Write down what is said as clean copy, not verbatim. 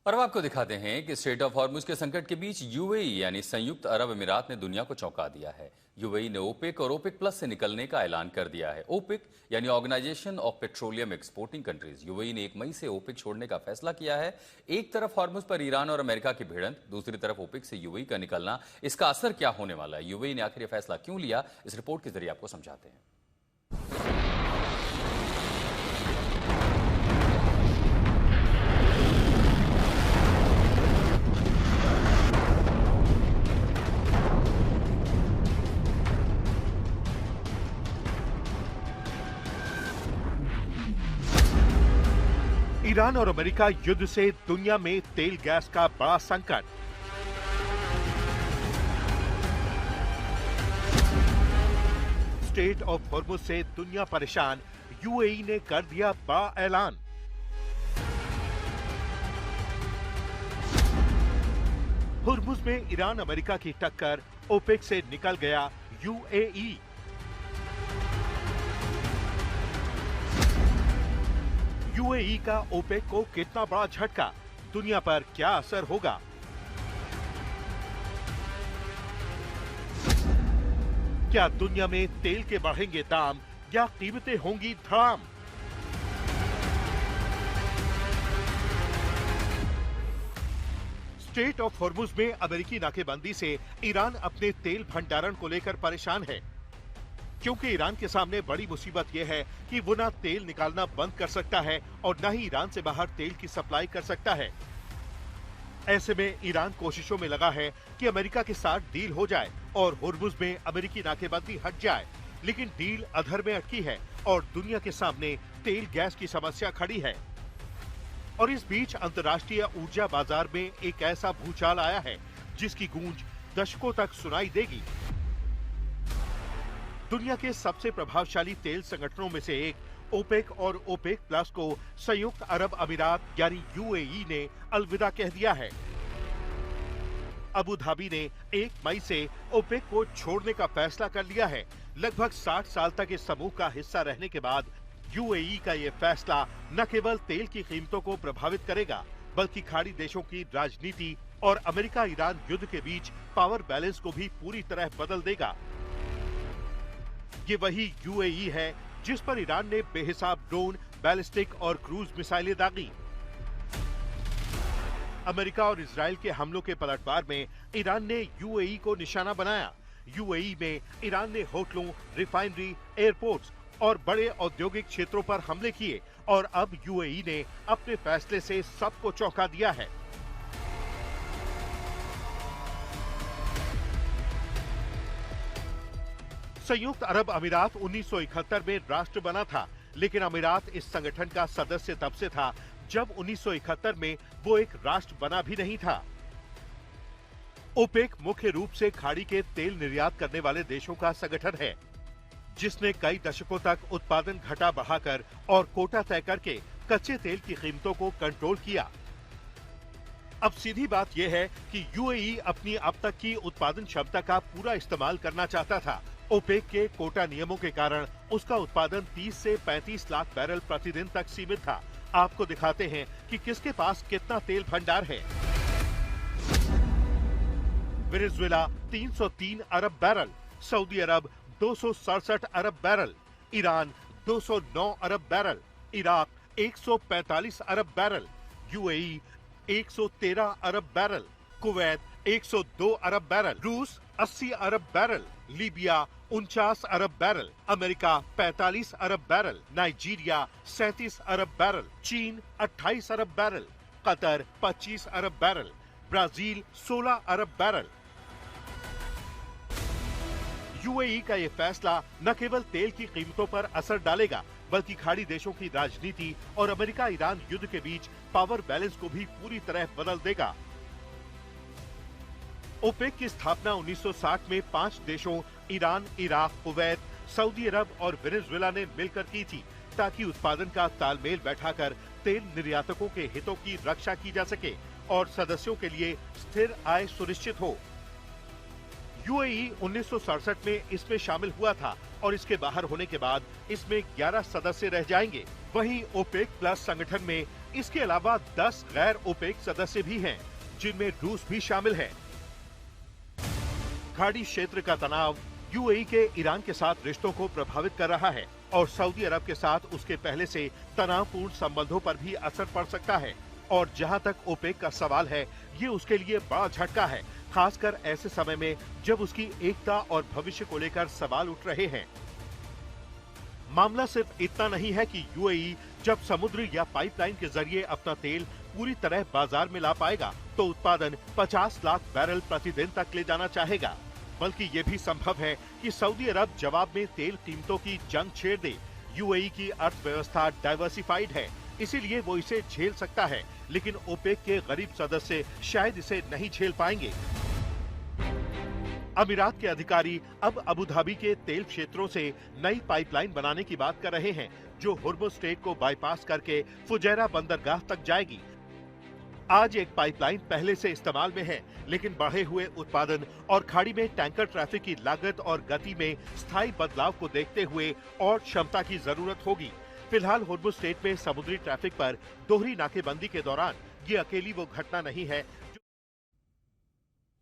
और अब आपको दिखाते हैं कि स्ट्रेट ऑफ हॉर्मुज के संकट के बीच यूएई यानी संयुक्त अरब अमीरात ने दुनिया को चौंका दिया है। यूएई ने ओपेक और ओपेक प्लस से निकलने का ऐलान कर दिया है। ओपेक यानी organisation of petroleum exporting countries, UAE ने 1 मई से ओपेक छोड़ने का फैसला किया है। एक तरफ हॉर्मुज पर ईरान और अमेरिका की भिड़ंत, दूसरी तरफ ओपेक से यूएई का निकलना, इसका असर क्या होने वाला है? यूएई ने आखिर यह फैसला क्यों लिया, इस रिपोर्ट के जरिए आपको समझाते हैं। ईरान और अमेरिका युद्ध से दुनिया में तेल गैस का बड़ा संकट। स्ट्रेट ऑफ हॉर्मुज से दुनिया परेशान, यूएई ने कर दिया बड़ा ऐलान। हॉर्मुज में ईरान अमेरिका की टक्कर, ओपेक से निकल गया यूएई। यूएई का ओपेक को कितना बड़ा झटका, दुनिया पर क्या असर होगा? क्या दुनिया में तेल के बढ़ेंगे दाम या कीमतें होंगी धड़ाम? स्ट्रेट ऑफ हॉर्मुज में अमेरिकी नाकेबंदी से ईरान अपने तेल भंडारण को लेकर परेशान है, क्योंकि ईरान के सामने बड़ी मुसीबत यह है कि वो ना तेल निकालना बंद कर सकता है और न ही ईरान से बाहर तेल की सप्लाई कर सकता है। ऐसे में ईरान कोशिशों में लगा है कि अमेरिका के साथ डील हो जाए और हॉर्मुज में अमेरिकी नाकेबंदी हट जाए, लेकिन डील अधर में अटकी है और दुनिया के सामने तेल गैस की समस्या खड़ी है। और इस बीच अंतर्राष्ट्रीय ऊर्जा बाजार में एक ऐसा भूचाल आया है जिसकी गूंज दशकों तक सुनाई देगी। दुनिया के सबसे प्रभावशाली तेल संगठनों में से एक ओपेक और ओपेक प्लस को संयुक्त अरब अमीरात यानी यूएई ने अलविदा कह दिया है। अबू धाबी ने 1 मई से ओपेक को छोड़ने का फैसला कर लिया है। लगभग 60 साल तक इस समूह का हिस्सा रहने के बाद यूएई का ये फैसला न केवल तेल की कीमतों को प्रभावित करेगा, बल्कि खाड़ी देशों की राजनीति और अमेरिका ईरान युद्ध के बीच पावर बैलेंस को भी पूरी तरह बदल देगा। ये वही यूएई है जिस पर ईरान ने बेहिसाब ड्रोन, बैलिस्टिक और क्रूज मिसाइलें दागी। अमेरिका और इजराइल के हमलों के पलटवार में ईरान ने यूएई को निशाना बनाया। यूएई में ईरान ने होटलों, रिफाइनरी, एयरपोर्ट्स और बड़े औद्योगिक क्षेत्रों पर हमले किए और अब यूएई ने अपने फैसले से सबको चौंका दिया है। संयुक्त अरब अमीरात 1971 में राष्ट्र बना था, लेकिन अमीरात इस संगठन का सदस्य तब से था जब 1971 में वो एक राष्ट्र बना भी नहीं था। ओपेक मुख्य रूप से खाड़ी के तेल निर्यात करने वाले देशों का संगठन है, जिसने कई दशकों तक उत्पादन घटा बढ़ाकर और कोटा तय करके कच्चे तेल की कीमतों को कंट्रोल किया। अब सीधी बात यह है कि यूएई अपनी अब तक की उत्पादन क्षमता का पूरा इस्तेमाल करना चाहता था। ओपेक के कोटा नियमों के कारण उसका उत्पादन 30 से 35 लाख बैरल प्रतिदिन तक सीमित था। आपको दिखाते हैं कि किसके पास कितना तेल भंडार है। वेनेजुएला 303 अरब बैरल, सऊदी अरब 267 अरब बैरल, ईरान 209 अरब बैरल, इराक 145 अरब बैरल, यूएई 113 अरब बैरल, कुवैत 102 अरब बैरल, रूस 80 अरब बैरल, लीबिया 49 अरब बैरल, अमेरिका 45 अरब बैरल, नाइजीरिया 37 अरब बैरल, चीन 28 अरब बैरल, कतर 25 अरब बैरल, ब्राजील 16 अरब बैरल। यूएई का ये फैसला न केवल तेल की कीमतों पर असर डालेगा, बल्कि खाड़ी देशों की राजनीति और अमेरिका ईरान युद्ध के बीच पावर बैलेंस को भी पूरी तरह बदल देगा। ओपेक की स्थापना 1960 में 5 देशों ईरान, इराक, कुवैत, सऊदी अरब और वेनेजुएला ने मिलकर की थी, ताकि उत्पादन का तालमेल बैठाकर तेल निर्यातकों के हितों की रक्षा की जा सके और सदस्यों के लिए स्थिर आय सुनिश्चित हो। यूएई 1967 में इसमें शामिल हुआ था और इसके बाहर होने के बाद इसमें 11 सदस्य रह जाएंगे। वहीं ओपेक प्लस संगठन में इसके अलावा 10 गैर ओपेक सदस्य भी हैं, जिनमें रूस भी शामिल है। खाड़ी क्षेत्र का तनाव यूएई के ईरान के साथ रिश्तों को प्रभावित कर रहा है और सऊदी अरब के साथ उसके पहले से तनावपूर्ण संबंधों पर भी असर पड़ सकता है। और जहां तक ओपेक का सवाल है, ये उसके लिए बड़ा झटका है, खासकर ऐसे समय में जब उसकी एकता और भविष्य को लेकर सवाल उठ रहे हैं। मामला सिर्फ इतना नहीं है कि यूएई जब समुद्र या पाइपलाइन के जरिए अपना तेल पूरी तरह बाजार में ला पाएगा तो उत्पादन 50 लाख बैरल प्रतिदिन तक ले जाना चाहेगा, बल्कि ये भी संभव है कि सऊदी अरब जवाब में तेल कीमतों की जंग छेड़ दे। यूएई की अर्थव्यवस्था डाइवर्सिफाइड है, इसीलिए वो इसे झेल सकता है, लेकिन ओपेक के गरीब सदस्य शायद इसे नहीं झेल पाएंगे। अमीरात के अधिकारी अब अबू धाबी के तेल क्षेत्रों से नई पाइपलाइन बनाने की बात कर रहे हैं, जो हुर्मुज़ स्ट्रेट को बाईपास करके फुजैरा बंदरगाह तक जाएगी। आज एक पाइपलाइन पहले से इस्तेमाल में है, लेकिन बढ़े हुए उत्पादन और खाड़ी में टैंकर ट्रैफिक की लागत और गति में स्थायी बदलाव को देखते हुए और क्षमता की जरूरत होगी। फिलहाल हुर्मुज़ स्ट्रेट में समुद्री ट्रैफिक पर दोहरी नाकेबंदी के दौरान ये अकेली वो घटना नहीं है